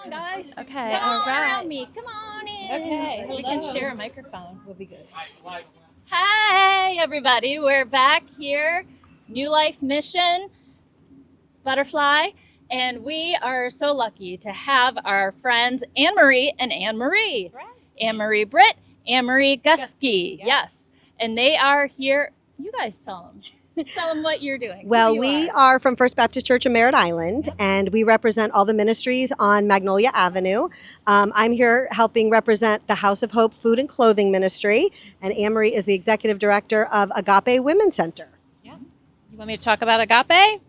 on, guys. Okay, Come all on right. around me. Come on in. Okay, We can hello. share a microphone. We'll be good. Hi, everybody. We're back here. New Life Mission, Butterfly. And we are so lucky to have our friends Anne Marie and Anne Marie. That's right. Anne Marie Britt, Anne Marie Gusky. Yes. Yes. And they are here. You guys tell them. Tell them what you're doing. Well, Who you we are from First Baptist Church of Merritt Island, and we represent all the ministries on Magnolia Avenue. I'm here helping represent the House of Hope Food and Clothing Ministry, and Anne Marie is the executive director of Agape Women's Center. You want me to talk about Agape?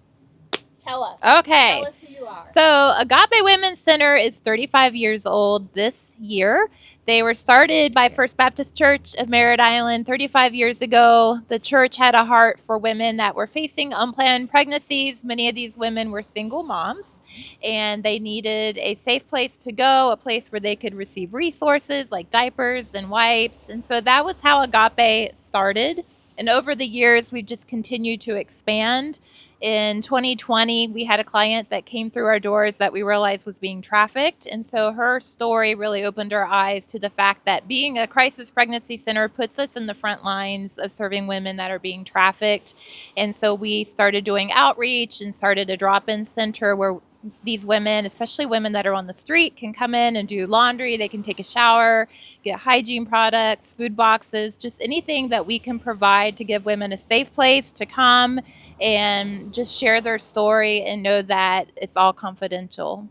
Tell us. Okay. Tell us who you are. So, Agape Women's Center is 35 years old this year. They were started by First Baptist Church of Merritt Island 35 years ago. The church had a heart for women that were facing unplanned pregnancies. Many of these women were single moms, and they needed a safe place to go, a place where they could receive resources like diapers and wipes. And so that was how Agape started. And over the years, we've just continued to expand. In 2020, we had a client that came through our doors that we realized was being trafficked. And so her story really opened our eyes to the fact that being a crisis pregnancy center puts us in the front lines of serving women that are being trafficked. And so we started doing outreach and started a drop-in center where these women, especially women that are on the street, can come in and do laundry. They can take a shower, get hygiene products, food boxes, just anything that we can provide to give women a safe place to come and just share their story and know that it's all confidential.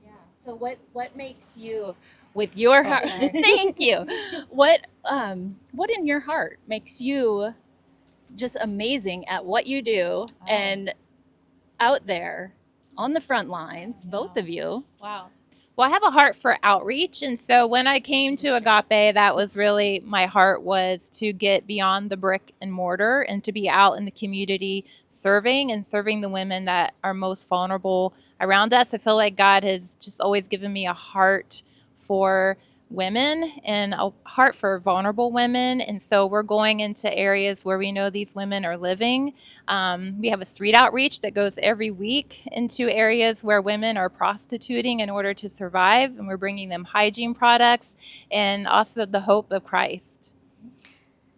Yeah. So what makes you with your heart? sorry. Thank you. What in your heart makes you just amazing at what you do and out there on the front lines, both of you? Wow. Well, I have a heart for outreach. And so when I came to Agape, that was really my heart, was to get beyond the brick and mortar and to be out in the community serving the women that are most vulnerable around us. I feel like God has just always given me a heart for women and a heart for vulnerable women. And so we're going into areas where we know these women are living. We have a street outreach that goes every week into areas where women are prostituting in order to survive. And we're bringing them hygiene products and also the hope of Christ.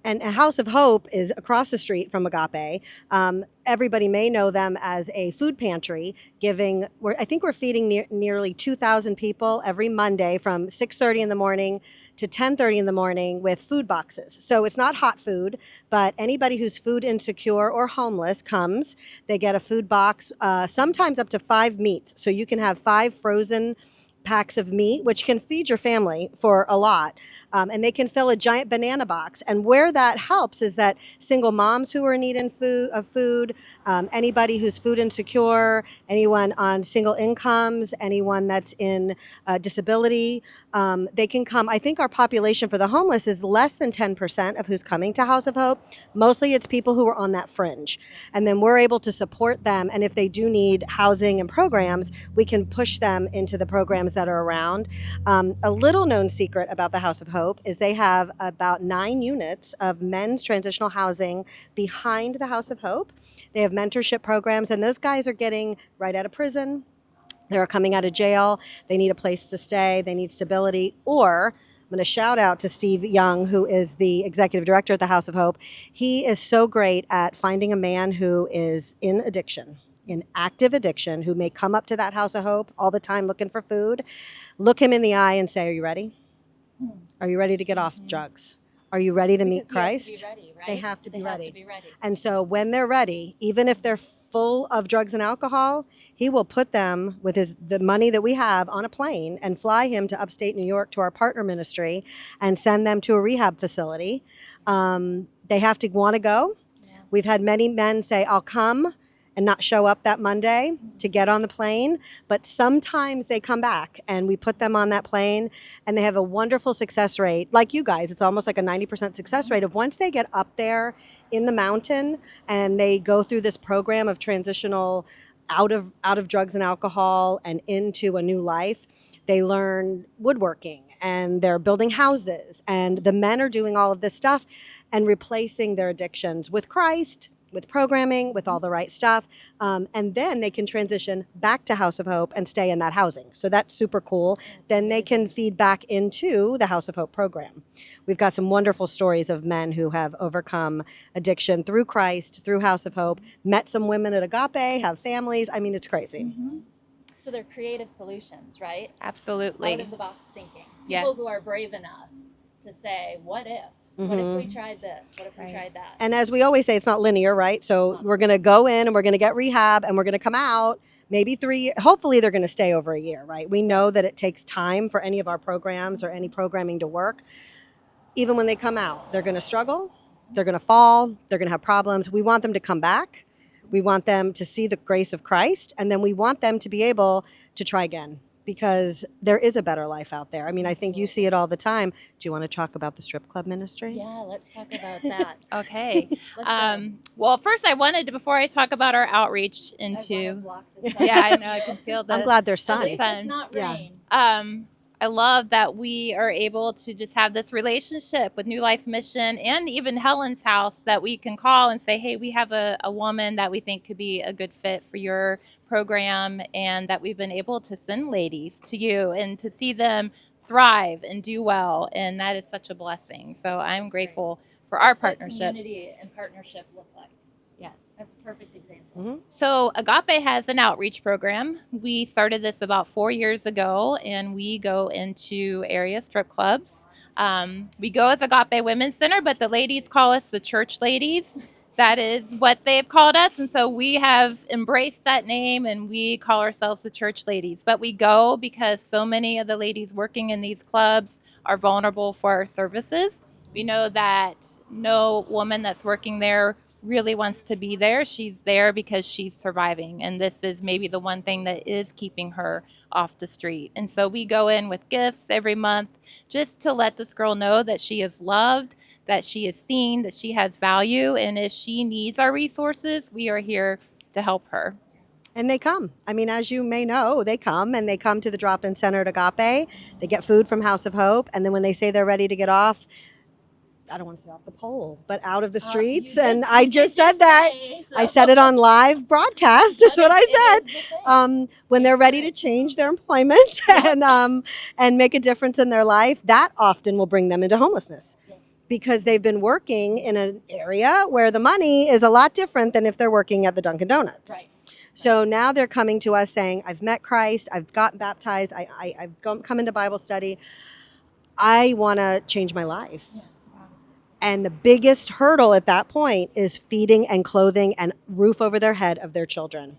And a House of Hope is across the street from Agape. Everybody may know them as a food pantry, I think we're feeding nearly 2,000 people every Monday from 6:30 in the morning to 10:30 in the morning with food boxes. So it's not hot food, but anybody who's food insecure or homeless comes, they get a food box, sometimes up to 5 meats. So you can have 5 frozen packs of meat, which can feed your family for a lot. And they can fill a giant banana box. And where that helps is that single moms who are in need of food, anybody who's food insecure, anyone on single incomes, anyone that's in disability, they can come. I think our population for the homeless is less than 10% of who's coming to House of Hope. Mostly it's people who are on that fringe. And then we're able to support them. And if they do need housing and programs, we can push them into the programs that are around. A little known secret about the House of Hope is they have about 9 units of men's transitional housing behind the House of Hope. They have mentorship programs, and those guys are getting right out of prison. They're coming out of jail. They need a place to stay. They need stability. Or I'm going to shout out to Steve Young, who is the executive director at the House of Hope. He is so great at finding a man who is in addiction, in active addiction, who may come up to that House of Hope all the time looking for food. Look him in the eye and say, "Are you ready? Are you ready to get off drugs? Are you ready to meet Christ?" They have to be ready. And so when they're ready, even if they're full of drugs and alcohol, he will put them with the money that we have on a plane and fly him to upstate New York to our partner ministry and send them to a rehab facility. They have to want to go. Yeah. We've had many men say, "I'll come," and not show up that Monday to get on the plane. But sometimes they come back and we put them on that plane and they have a wonderful success rate. Like you guys, it's almost like a 90% success rate of once they get up there in the mountain and they go through this program of transitional out of drugs and alcohol and into a new life. They learn woodworking and they're building houses, and the men are doing all of this stuff and replacing their addictions with Christ with programming, with all the right stuff. And then they can transition back to House of Hope and stay in that housing. So that's super cool. Then they can feed back into the House of Hope program. We've got some wonderful stories of men who have overcome addiction through Christ, through House of Hope, met some women at Agape, have families. I mean, it's crazy. Mm-hmm. So they're creative solutions, right? Absolutely. Out of the box thinking. Yes. People who are brave enough to say, what if? What if we tried this? What if we tried that? And as we always say, it's not linear, right? So we're going to go in and we're going to get rehab and we're going to come out maybe 3 years. Hopefully they're going to stay over a year, right? We know that it takes time for any of our programs or any programming to work. Even when they come out, they're going to struggle. They're going to fall. They're going to have problems. We want them to come back. We want them to see the grace of Christ. And then we want them to be able to try again, because there is a better life out there. I mean, I think you see it all the time. Do you want to talk about the strip club ministry? Yeah, let's talk about that. Okay. Well, first I wanted to, before I talk about our outreach into, yeah, I know, I can feel the I'm glad there's sun. At least it's not rain. I love that we are able to just have this relationship with New Life Mission and even Helen's House, that we can call and say, hey, we have a woman that we think could be a good fit for your program, and that we've been able to send ladies to you and to see them thrive and do well. And that is such a blessing. So I'm grateful for our partnership. What community and partnership look like. Yes. That's a perfect example. Mm-hmm. So Agape has an outreach program. We started this about 4 years ago, and we go into area strip clubs. We go as Agape Women's Center, but the ladies call us the church ladies. That is what they've called us. And so we have embraced that name, and we call ourselves the church ladies. But we go because so many of the ladies working in these clubs are vulnerable for our services. We know that no woman that's working there really wants to be there. She's there because she's surviving. And this is maybe the one thing that is keeping her off the street. And so we go in with gifts every month just to let this girl know that she is loved, that she is seen, that she has value. And if she needs our resources, we are here to help her. And they come. I mean, as you may know, they come to the drop-in center at Agape. They get food from House of Hope. And then when they say they're ready to get off, I don't want to say off the pole, but out of the streets. And I just said that. I said it on live broadcast. That's what I said. When they're ready to change their employment and make a difference in their life, that often will bring them into homelessness, because they've been working in an area where the money is a lot different than if they're working at the Dunkin' Donuts. Right. So now they're coming to us saying, I've met Christ, I've gotten baptized, I've come into Bible study, I want to change my life. Yeah. And the biggest hurdle at that point is feeding and clothing and roof over their head of their children.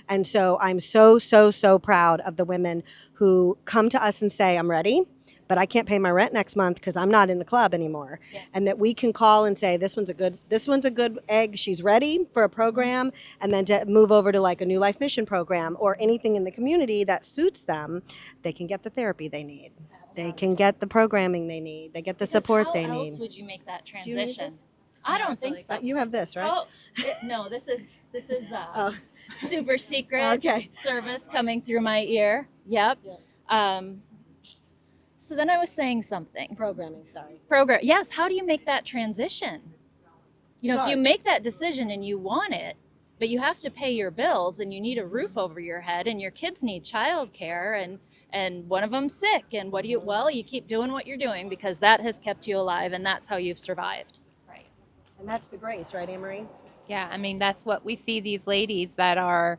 And so I'm so, so, so proud of the women who come to us and say, I'm ready, but I can't pay my rent next month because I'm not in the club anymore. Yeah. And that we can call and say, this one's a good egg. She's ready for a program. And then to move over to like a New Life Mission program or anything in the community that suits them, they can get the therapy they need. They can get the programming they need. They get the support they need. How else would you make that transition? I don't think so. You have this, right? No, this is super secret service coming through my ear. Yep. So then I was saying something. Programming, sorry. Yes. How do you make that transition? You know, if you make that decision and you want it, but you have to pay your bills and you need a roof over your head and your kids need childcare and one of them's sick, and you keep doing what you're doing because that has kept you alive and that's how you've survived. Right. And that's the grace, right, Anne-Marie? Yeah, I mean, that's what we see these ladies that are,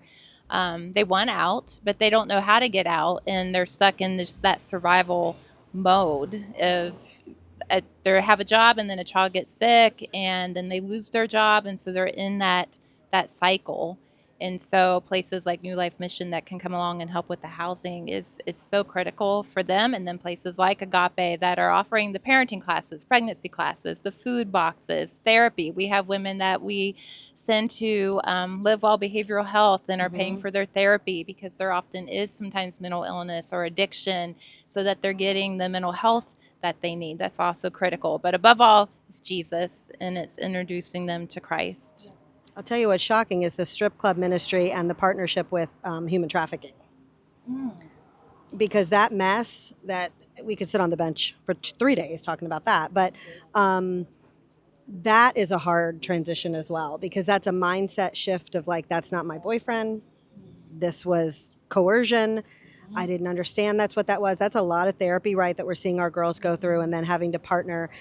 they want out, but they don't know how to get out, and they're stuck in that survival mode of they have a job and then a child gets sick and then they lose their job, and so they're in that cycle. And so places like New Life Mission that can come along and help with the housing is so critical for them. And then places like Agape that are offering the parenting classes, pregnancy classes, the food boxes, therapy. We have women that we send to Live Well Behavioral Health and are paying for their therapy because there often is sometimes mental illness or addiction, so that they're getting the mental health that they need. That's also critical. But above all, it's Jesus, and it's introducing them to Christ. I'll tell you what's shocking is the strip club ministry and the partnership with human trafficking. Because that mess, that we could sit on the bench for 3 days talking about that, but that is a hard transition as well, because that's a mindset shift of like, that's not my boyfriend. This was coercion. I didn't understand that's what that was. That's a lot of therapy, right, that we're seeing our girls go through, and then having to partner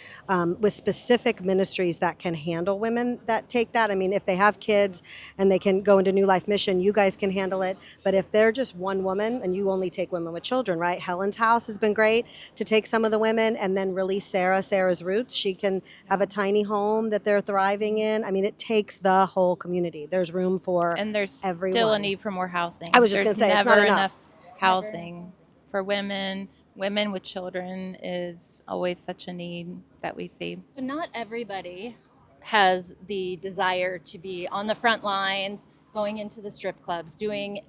with specific ministries that can handle women that take that. I mean, if they have kids and they can go into New Life Mission, you guys can handle it. But if they're just one woman and you only take women with children, right? Helen's House has been great to take some of the women and then release Sarah's Roots. She can have a tiny home that they're thriving in. I mean, it takes the whole community. There's room for And there's everyone. still a need for more housing. I was just There's going to say, it's never not enough. housing for women. Women with children is always such a need that we see. So not everybody has the desire to be on the front lines, going into the strip clubs, doing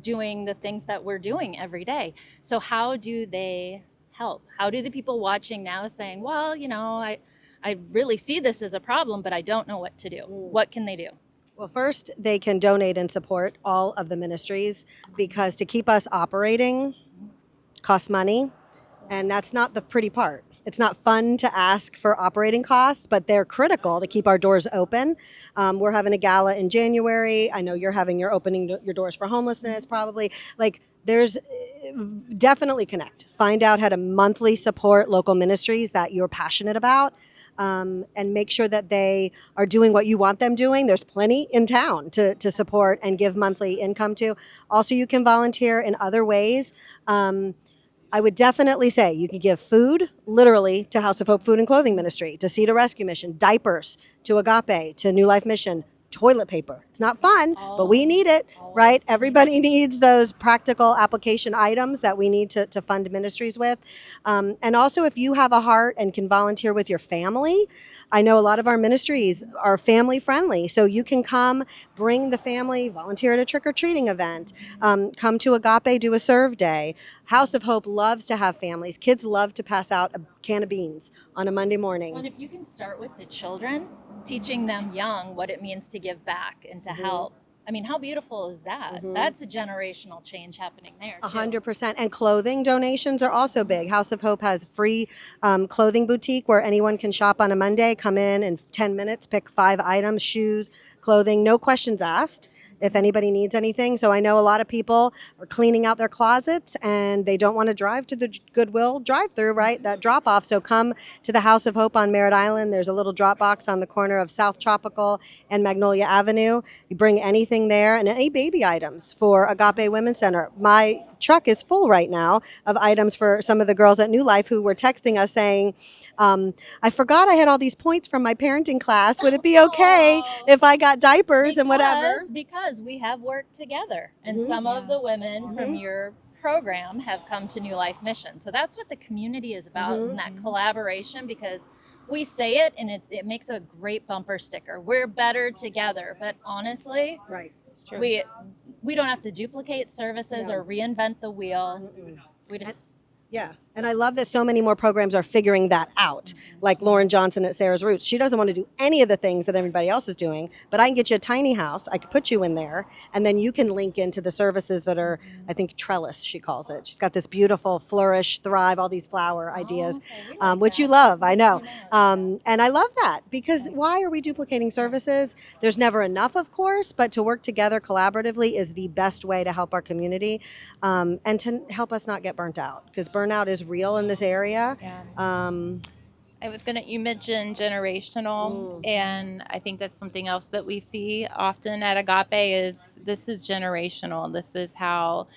the things that we're doing every day. So how do they help? How do the people watching now saying, well, I really see this as a problem, but I don't know what to do. What can they do? Well, first, they can donate and support all of the ministries, because to keep us operating costs money, and that's not the pretty part. It's not fun to ask for operating costs, but they're critical to keep our doors open. We're having a gala in January. I know you're having your opening your doors for homelessness, probably. Like, there's definitely connect. Find out how to monthly support local ministries that you're passionate about. And make sure that they are doing what you want them doing. There's plenty in town to support and give monthly income to. Also, you can volunteer in other ways. I would definitely say you can give food, literally, to House of Hope Food and Clothing Ministry, to Cedar Rescue Mission, diapers, to Agape, to New Life Mission, toilet paper. It's not fun, but we need it, right? Everybody needs those practical application items that we need to fund ministries with. And also, if you have a heart and can volunteer with your family, I know a lot of our ministries are family friendly. So you can come, bring the family, volunteer at a trick-or-treating event, come to Agape, do a serve day. House of Hope loves to have families. Kids love to pass out a can of beans on a Monday morning. Well, and if you can start with the children, teaching them young what it means to give back and to help. I mean, how beautiful is that? That's a generational change happening there, too. 100%. And clothing donations are also big. House of Hope has free clothing boutique where anyone can shop on a Monday, come in 10 minutes, pick 5 items, shoes, clothing, no questions asked if anybody needs anything. So I know a lot of people are cleaning out their closets and they don't want to drive to the Goodwill drive-through, right? That drop-off. So come to the House of Hope on Merritt Island. There's a little drop box on the corner of South Tropical and Magnolia Avenue. You bring anything there and any baby items for Agape Women's Center. My truck is full right now of items for some of the girls at New Life who were texting us saying, I forgot I had all these points from my parenting class. Would it be okay if I got diapers and whatever? Because we have worked together, and some of the women from your program have come to New Life Mission. So that's what the community is about, and that collaboration, because we say it and it makes a great bumper sticker. We're better together, but honestly, Right. we don't have to duplicate services or reinvent the wheel. We just... Yeah. And I love that so many more programs are figuring that out. Like Lauren Johnson at Sarah's Roots. She doesn't want to do any of the things that everybody else is doing, but I can get you a tiny house. I could put you in there, and then you can link into the services that are, I think, trellis, she calls it. She's got this beautiful flourish, thrive, all these flower ideas, which you love, I know. And I love that, because why are we duplicating services? There's never enough, of course, but to work together collaboratively is the best way to help our community and to help us not get burnt out, because burnout is real in this area. You mentioned generational, and I think that's something else that we see often at Agape is this is generational. This is how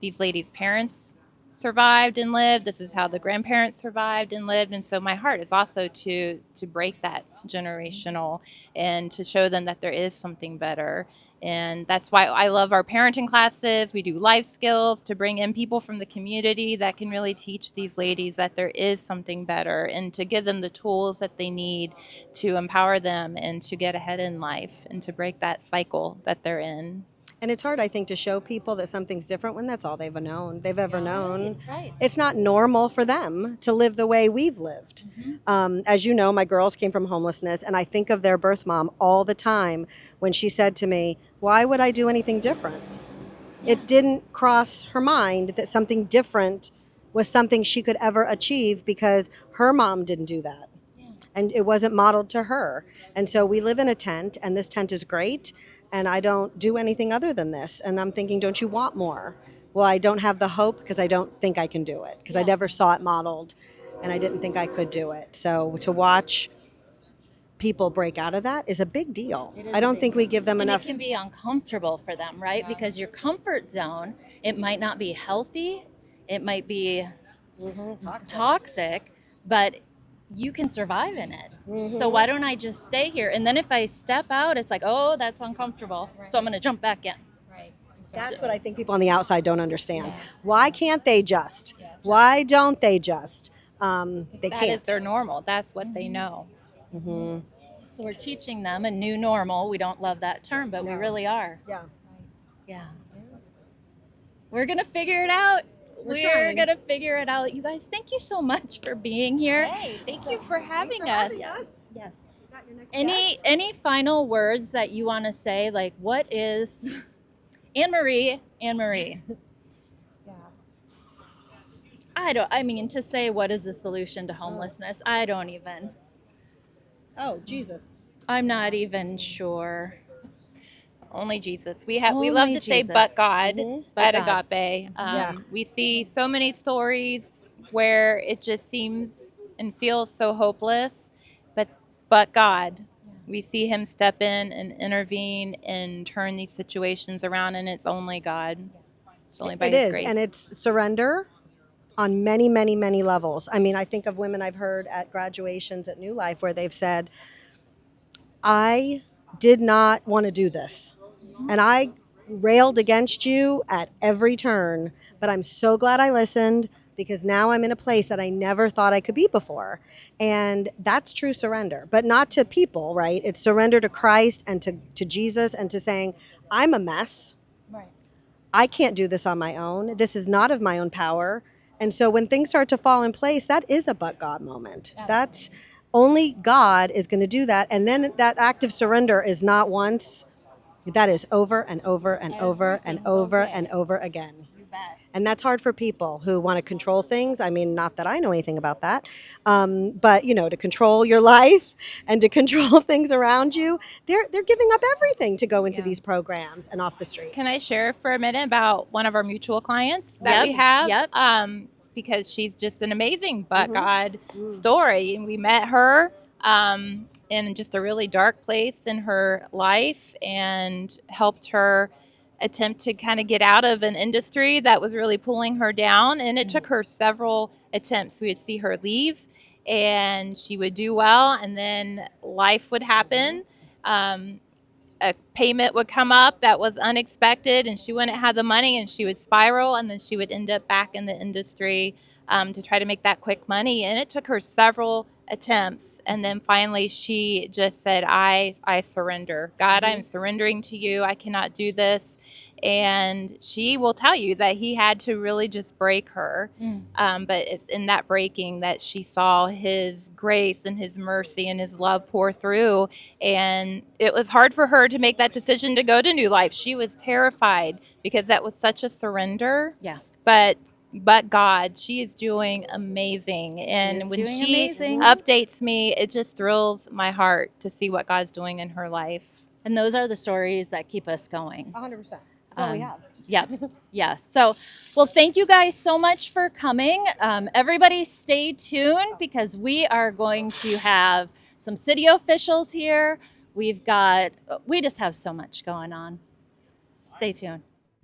these ladies' parents survived and lived. This is how the grandparents survived and lived. And so my heart is also to break that generational and to show them that there is something better. And that's why I love our parenting classes. We do life skills to bring in people from the community that can really teach these ladies that there is something better, and to give them the tools that they need to empower them and to get ahead in life and to break that cycle that they're in. And it's hard, I think, to show people that something's different when that's all they've ever known. Right. It's not normal for them to live the way we've lived. As you know, my girls came from homelessness, and I think of their birth mom all the time when she said to me, why would I do anything different? It didn't cross her mind that something different was something she could ever achieve because her mom didn't do that. and it wasn't modeled to her. And so we live in a tent, and this tent is great, and I don't do anything other than this. And I'm thinking, don't you want more? Well, I don't have the hope because I don't think I can do it, because I never saw it modeled, and I didn't think I could do it. So to watch people break out of that is a big deal. I don't think we give them enough. It can be uncomfortable for them, right? Because your comfort zone, it might not be healthy, it might be toxic, but you can survive in it. So why don't I just stay here? And then if I step out, it's like, oh, that's uncomfortable. So I'm going to jump back in. That's what I think people on the outside don't understand. Why can't they just? Why don't they just? They can't. That is their normal. That's what they know. So we're teaching them a new normal. We don't love that term, but we really are. Yeah. We're going to figure it out. We're going to figure it out. You guys, thank you so much for being here. Hey, thank you for having us. Yes. Any final words that you want to say? Like, what is Anne Marie? To say what is the solution to homelessness, I don't even. Oh, Jesus. I'm not even sure. Only Jesus. We love to say but God at Agape. We see so many stories where it just seems and feels so hopeless, but God. We see him step in and intervene and turn these situations around, and it's only God. It's only by his grace. And it's surrender on many, many, many levels. I mean, I think of women I've heard at graduations at New Life where they've said, I did not want to do this. And I railed against you at every turn, but I'm so glad I listened, because now I'm in a place that I never thought I could be before. And that's true surrender, but not to people, right? It's surrender to Christ and to Jesus, and to saying, I'm a mess. Right. I can't do this on my own. This is not of my own power. And so when things start to fall in place, that is a but God moment. Absolutely. That's only God is going to do that. And then that act of surrender is not once. That is over and over and over and over and over again. You bet. And that's hard for people who want to control things. I mean, not that I know anything about that, but to control your life and to control things around you, they're giving up everything to go into these programs and off the streets. Can I share for a minute about one of our mutual clients that we have? Yep. Because she's just an amazing but God story. And we met her in just a really dark place in her life and helped her attempt to kind of get out of an industry that was really pulling her down. And it took her several attempts. We would see her leave and she would do well, and then life would happen. A payment would come up that was unexpected, and she wouldn't have the money, and she would spiral, and then she would end up back in the industry to try to make that quick money. And it took her several attempts, and then finally she just said, I surrender. God, I'm surrendering to you. I cannot do this. And she will tell you that he had to really just break her. But it's in that breaking that she saw his grace and his mercy and his love pour through. And it was hard for her to make that decision to go to New Life. She was terrified because that was such a surrender. Yeah. But God, she is doing amazing. And when she updates me, it just thrills my heart to see what God's doing in her life. And those are the stories that keep us going. 100%. That's all we have. Yes. So, well, thank you guys so much for coming. Everybody stay tuned, because we are going to have some city officials here. We just have so much going on. Stay tuned.